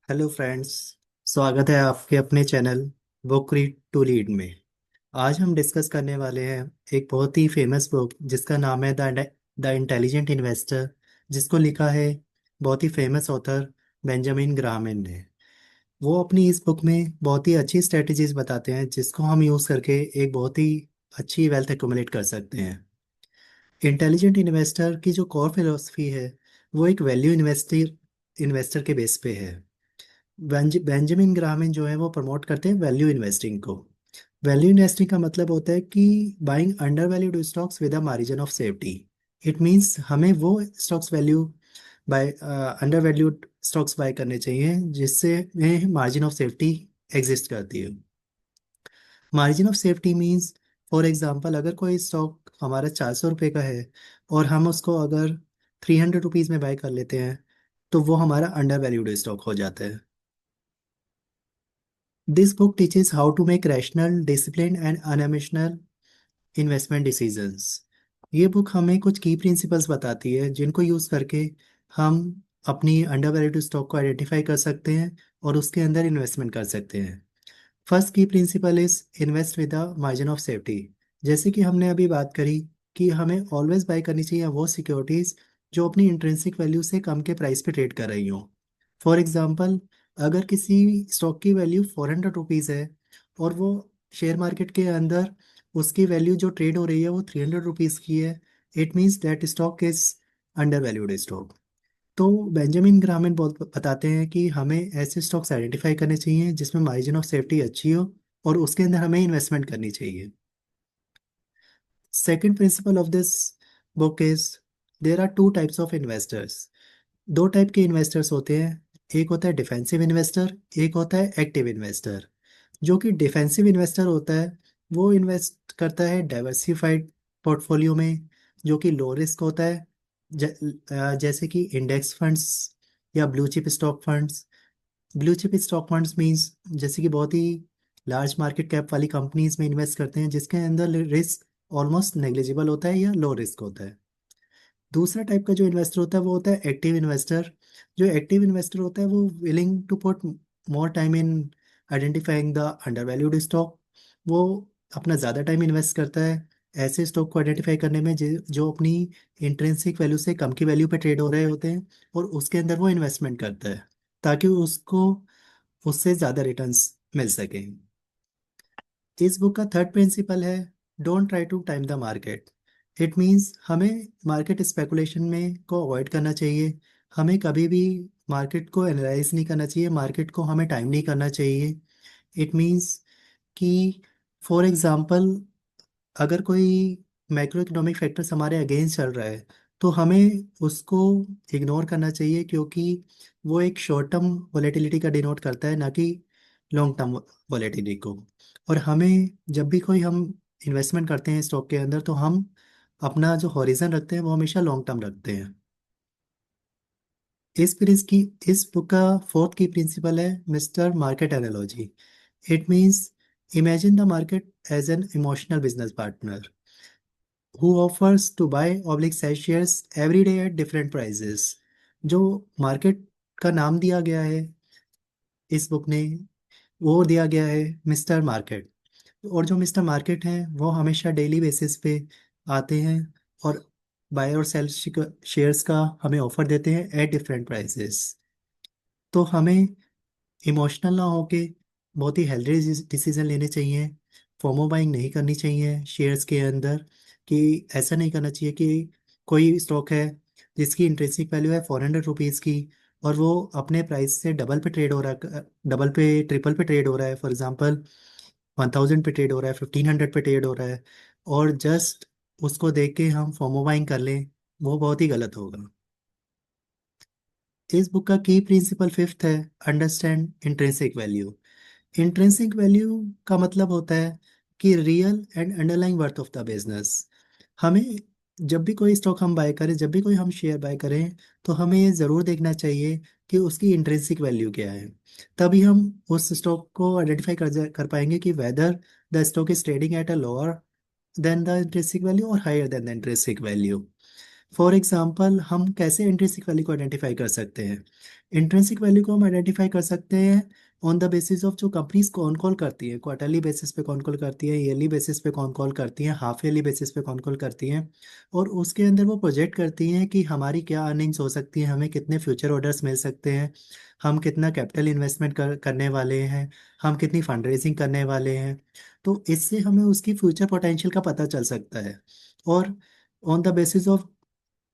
Hello friends. स्वागत है आपके अपने channel book read to lead में। आज हम डिस्कस करने वाले हैं एक बहुत ही फेमस बुक जिसका नाम है द इंटेलिजेंट इन्वेस्टर, जिसको लिखा है बहुत ही फेमस ऑथर बेंजामिन ग्राहम ने। वो अपनी इस बुक में बहुत ही अच्छी स्ट्रेटजीज बताते हैं जिसको हम यूज़ करके एक बहुत ही अच्छी वेल्थ एक्युमुलेट कर सकते हैं। इंटेलिजेंट इन्वेस्टर की जो कोर फिलोसफी है वो एक वैल्यू इन्वेस्टर इन्वेस्टर के बेस पे है। बेंजामिन ग्राहम जो है वो प्रमोट करते हैं वैल्यू इन्वेस्टिंग को। वैल्यू इन्वेस्टिंग का मतलब होता है कि buying undervalued stocks with a margin of safety. It means हमें वो stocks value buy undervalued stocks buy करने चाहिए जिससे में मार्जिन ऑफ सेफ्टी एग्जिस्ट करती है। Margin of safety means for example अगर कोई स्टॉक हमारा 400 रुपये का है और हम उसको अगर 300 रुपीज़ में बाय कर लेते हैं तो वो हमारा अंडर वैल्यूड स्टॉक हो जाता है। This book teaches how to make rational, disciplined and unemotional investment decisions. ये बुक हमें कुछ की प्रिंसिपल्स बताती है जिनको यूज़ करके हम अपनी अंडर वैल्यूड स्टॉक को आइडेंटिफाई कर सकते हैं और उसके अंदर इन्वेस्टमेंट कर सकते हैं। First key principle is invest with a margin of safety. जैसे कि हमने अभी बात करी कि हमें ऑलवेज बाय करनी चाहिए वो सिक्योरिटीज जो अपनी इंट्रिंसिक वैल्यू से कम के प्राइस पे ट्रेड कर रही हो। फॉर एग्जांपल, अगर किसी स्टॉक की वैल्यू 400 रुपीज़ है और वो शेयर मार्केट के अंदर उसकी वैल्यू जो ट्रेड हो रही है वो 300 रुपीज़ की है, it means that stock is under valued stock. तो बेंजामिन ग्राहम बहुत बताते हैं कि हमें ऐसे स्टॉक्स आइडेंटिफाई करने चाहिए जिसमें मार्जिन ऑफ सेफ्टी अच्छी हो और उसके अंदर हमें इन्वेस्टमेंट करनी चाहिए। Second principle of this book is there are two types of investors. दो टाइप के इन्वेस्टर्स होते हैं। एक होता है डिफेंसिव इन्वेस्टर, एक होता है एक्टिव इन्वेस्टर। जो कि डिफेंसिव इन्वेस्टर होता है वो इन्वेस्ट करता है डाइवर्सिफाइड पोर्टफोलियो में जो कि लो रिस्क होता है। जैसे कि इंडेक्स फंड्स या blue chip stock funds. Blue chip stock funds means जैसे कि बहुत ही लार्ज मार्केट कैप वाली कंपनीज में इन्वेस्ट करते हैं जिसके अंदर रिस्क ऑलमोस्ट नेग्लिजिबल होता है या लो रिस्क होता है। दूसरा टाइप का जो इन्वेस्टर होता है वो होता है एक्टिव इन्वेस्टर। जो एक्टिव इन्वेस्टर होता है वो willing to put more time in identifying the undervalued stock. वो अपना ज़्यादा टाइम इन्वेस्ट करता है ऐसे स्टॉक को आइडेंटिफाई करने में जो अपनी इंट्रिंसिक वैल्यू से कम की वैल्यू पे ट्रेड हो रहे होते हैं और उसके अंदर वो इन्वेस्टमेंट करता है ताकि उसको उससे ज़्यादा रिटर्न्स मिल सके। इस बुक का थर्ड प्रिंसिपल है don't try to time the market. It means हमें मार्केट स्पेकुलेशन में को अवॉइड करना चाहिए। हमें कभी भी मार्केट को एनालाइज नहीं करना चाहिए, मार्केट को हमें टाइम नहीं करना चाहिए। इट मीन्स कि फॉर एग्जांपल अगर कोई मैक्रो इकोनॉमिक फैक्टर्स हमारे अगेंस्ट चल रहा है तो हमें उसको इग्नोर करना चाहिए क्योंकि वो एक शॉर्ट टर्म वॉलेटिलिटी का डिनोट करता है ना कि लॉन्ग टर्म वॉलेटिलिटी को। और हमें जब भी कोई हम इन्वेस्टमेंट करते हैं स्टॉक के अंदर तो हम अपना जो हॉरिजन रखते हैं वो हमेशा लॉन्ग टर्म रखते हैं। इस बुक का फोर्थ की प्रिंसिपल है mister market analogy. It means imagine the market as an emotional business partner who offers to buy oblique sell shares every day at different prices। जो market का नाम दिया गया है इस बुक ने वो दिया गया है मिस्टर मार्केट। और जो मिस्टर मार्केट हैं वो हमेशा डेली बेसिस पे आते हैं और बाय और सेल शेयर्स का हमें ऑफर देते हैं एट डिफरेंट प्राइसेस। तो हमें इमोशनल ना होके बहुत ही हेल्दी डिसीजन लेने चाहिए। फोमो बाइंग नहीं करनी चाहिए शेयर्स के अंदर। कि ऐसा नहीं करना चाहिए कि कोई स्टॉक है जिसकी इंट्रिंसिक वैल्यू है 400 रुपीज़ की और वो अपने प्राइस से डबल पे ट्रेड हो रहा है, डबल पे ट्रिपल पे ट्रेड हो रहा है। फॉर एग्जांपल 1000 पे ट्रेड हो रहा है, 1500 पे ट्रेड हो रहा है और जस्ट उसको देख के हम फोमो बाइंग कर लें, वो बहुत ही गलत होगा। इस बुक का की प्रिंसिपल फिफ्थ है understand intrinsic value. Intrinsic value का मतलब होता है कि real and underlying worth of the business. हमें जब भी कोई स्टॉक हम बाय करें, जब भी कोई हम शेयर बाय करें तो हमें ये ज़रूर देखना चाहिए कि उसकी इंट्रिंसिक वैल्यू क्या है। तभी हम उस स्टॉक को आइडेंटिफाई कर पाएंगे कि whether the stock is trading at a lower than the intrinsic value और higher than the intrinsic value. For example हम कैसे इंट्रिंसिक वैल्यू को आइडेंटिफाई कर सकते हैं? इंट्रिंसिक वैल्यू को हम आइडेंटिफाई कर सकते हैं ऑन द बेसिस ऑफ जो कंपनीज कौन कॉल करती है, क्वार्टरली बेसिस पे कौन कॉल करती है, ईयरली बेसिस पे कौन कॉल करती है, हाफ ईयरली बेसिस पे कौन कॉल करती हैं। और उसके अंदर वो प्रोजेक्ट करती हैं कि हमारी क्या अर्निंग्स हो सकती हैं, हमें कितने फ्यूचर ऑर्डर्स मिल सकते हैं, हम कितना कैपिटल इन्वेस्टमेंट करने वाले हैं, हम कितनी फंड रेजिंग करने वाले हैं। तो इससे हमें उसकी फ्यूचर पोटेंशियल का पता चल सकता है। और on the basis of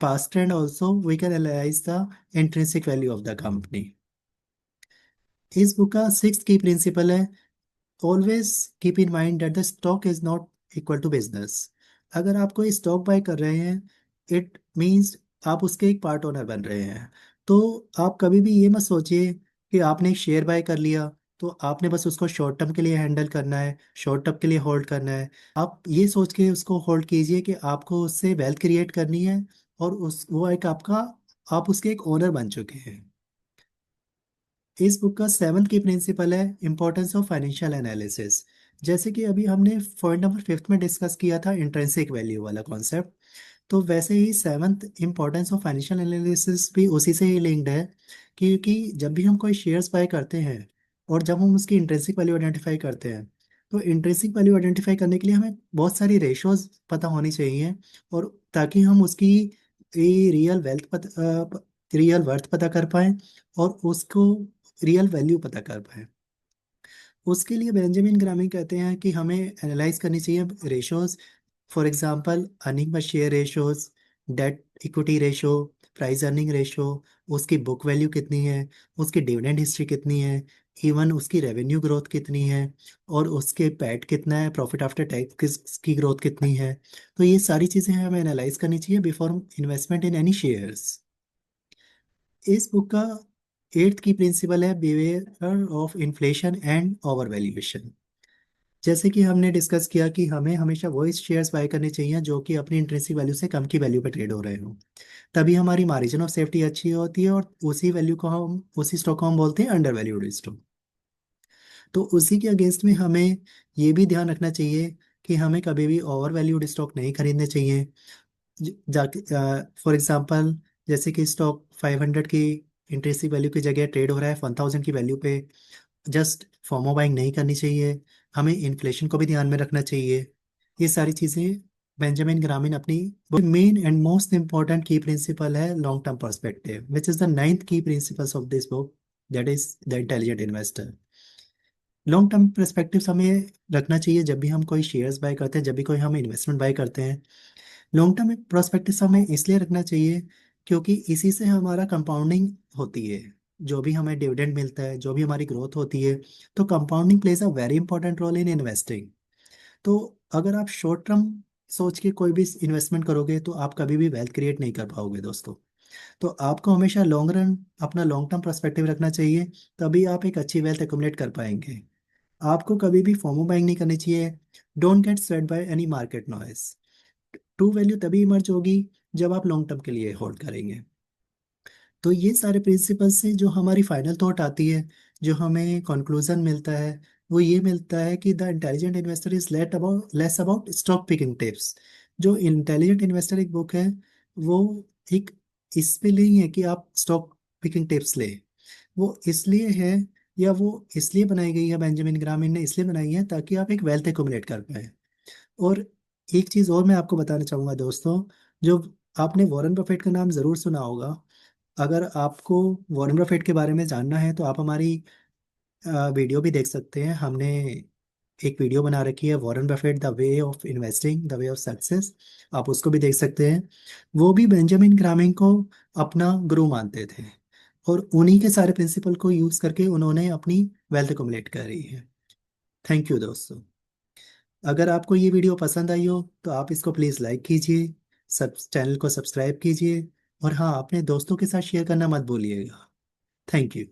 past trend also we can analyze the intrinsic value of the company। इस बुक का सिक्स्थ की प्रिंसिपल है, always keep in mind that the stock is not equal to business. अगर आप कोई stock bye कर रहे हैं, इट मींस आप उसके एक पार्ट ओनर बन रहे हैं। तो आप कभी भी ये मत सोचिए कि आपने एक शेयर बाय कर लिया तो आपने बस उसको शॉर्ट टर्म के लिए हैंडल करना है, शॉर्ट टर्म के लिए होल्ड करना है। आप ये सोच के उसको होल्ड कीजिए कि आपको उससे वेल्थ क्रिएट करनी है, और उस वो एक आपका, आप उसके एक ओनर बन चुके हैं। इस बुक का सेवन्थ की प्रिंसिपल है इंपॉर्टेंस ऑफ फाइनेंशियल एनालिसिस। जैसे कि अभी हमने पॉइंट नंबर फिफ्थ में डिस्कस किया था इंट्रिंसिक वैल्यू वाला कॉन्सेप्ट, तो वैसे ही seventh importance of financial analysis भी उसी से ही लिंक्ड है। क्योंकि जब भी हम कोई शेयर्स बाय करते हैं और जब हम उसकी इंट्रिंसिक वैल्यू आइडेंटिफाई करते हैं, तो इंट्रिंसिक वैल्यू आइडेंटिफाई करने के लिए हमें बहुत सारी रेशोज पता होनी चाहिए, और ताकि हम उसकी रियल वेल्थ पता, रियल वर्थ पता कर पाए और उसको रियल वैल्यू पता कर पाए। उसके लिए बेंजामिन ग्रामी कहते हैं कि हमें एनालाइज करनी चाहिए ratios. For example earning per share ratios, debt equity ratio, price earning ratio, उसकी बुक वैल्यू कितनी है, उसकी डिविडेंड हिस्ट्री कितनी है, इवन उसकी रेवेन्यू ग्रोथ कितनी है, और उसके पैट कितना है, प्रॉफिट आफ्टर टैक्स की ग्रोथ कितनी है। तो ये सारी चीज़ें हमें एनालाइज करनी चाहिए before investment in any shares. इस बुक का एट्थ की प्रिंसिपल है behaviour of inflation and over valuation. जैसे कि हमने डिस्कस किया कि हमें हमेशा वही शेयर्स बाय करने चाहिए जो कि अपनी इंट्रिंसिक वैल्यू से कम की वैल्यू पे ट्रेड हो रहे हो। तभी हमारी मार्जिन ऑफ सेफ्टी अच्छी होती है, और उसी वैल्यू को हम, उसी स्टॉक को हम बोलते हैं अंडर वैल्यूड स्टॉक। तो उसी के अगेंस्ट में हमें ये भी ध्यान रखना चाहिए कि हमें कभी भी ओवर वैल्यूड स्टॉक नहीं खरीदने चाहिए। जाके फॉर एग्जांपल, जैसे कि स्टॉक 500 की इंट्रिंसिक वैल्यू की जगह ट्रेड हो रहा है 1000 की वैल्यू पे, जस्ट फॉर्मो बाइंग नहीं करनी चाहिए। हमें इन्फ्लेशन को भी ध्यान में रखना चाहिए। ये सारी चीज़ें बेंजामिन ग्रामीन अपनी main and most important key principle है long term perspective, which is the ninth key principles of this book, that is the intelligent investor. Long term perspective हमें रखना चाहिए जब भी हम कोई शेयर्स बाय करते हैं, जब भी कोई हम इन्वेस्टमेंट बाय करते हैं। लॉन्ग टर्म प्रोस्पेक्टिव हमें इसलिए रखना चाहिए क्योंकि इसी से हमारा कंपाउंडिंग होती है। जो भी हमें डिविडेंड मिलता है, जो भी हमारी ग्रोथ होती है, तो compounding plays a very important role in investing. तो अगर आप शॉर्ट टर्म सोच के कोई भी इन्वेस्टमेंट करोगे तो आप कभी भी वेल्थ क्रिएट नहीं कर पाओगे दोस्तों। तो आपको हमेशा लॉन्ग रन, अपना लॉन्ग टर्म पर्सपेक्टिव रखना चाहिए, तभी आप एक अच्छी वेल्थ एक्युमुलेट कर पाएंगे। आपको कभी भी फोमो बाइंग नहीं करनी चाहिए। Don't get swayed by any market noise. True value तभी इमर्ज होगी जब आप लॉन्ग टर्म के लिए होल्ड करेंगे। तो ये सारे प्रिंसिपल से जो हमारी फाइनल थॉट आती है, जो हमें कंक्लूजन मिलता है, वो ये मिलता है कि the intelligent investor is less about stock picking tips. जो इंटेलिजेंट इन्वेस्टर एक बुक है, वो एक इस पे नहीं है कि आप स्टॉक पिकिंग टिप्स ले। वो इसलिए है, या वो इसलिए बनाई गई है, बेंजामिन ग्रामीन ने इसलिए बनाई है ताकि आप एक वेल्थ एक्युमुलेट कर पाए। और एक चीज और मैं आपको बताना चाहूंगा दोस्तों, जो आपने वॉरेन बफेट का नाम जरूर सुना होगा। अगर आपको वॉरेन बफेट के बारे में जानना है तो आप हमारी वीडियो भी देख सकते हैं। हमने एक वीडियो बना रखी है, Warren Buffett the way of investing, the way of success. आप उसको भी देख सकते हैं। वो भी बेंजामिन ग्रामिंग को अपना गुरु मानते थे, और उन्हीं के सारे प्रिंसिपल को यूज करके उन्होंने अपनी वेल्थ अकोमुलेट करी है। थैंक यू दोस्तों। अगर आपको ये वीडियो पसंद आई हो तो आप इसको प्लीज़ लाइक कीजिए, सब चैनल को सब्सक्राइब कीजिए, और हाँ, अपने दोस्तों के साथ शेयर करना मत भूलिएगा। Thank you.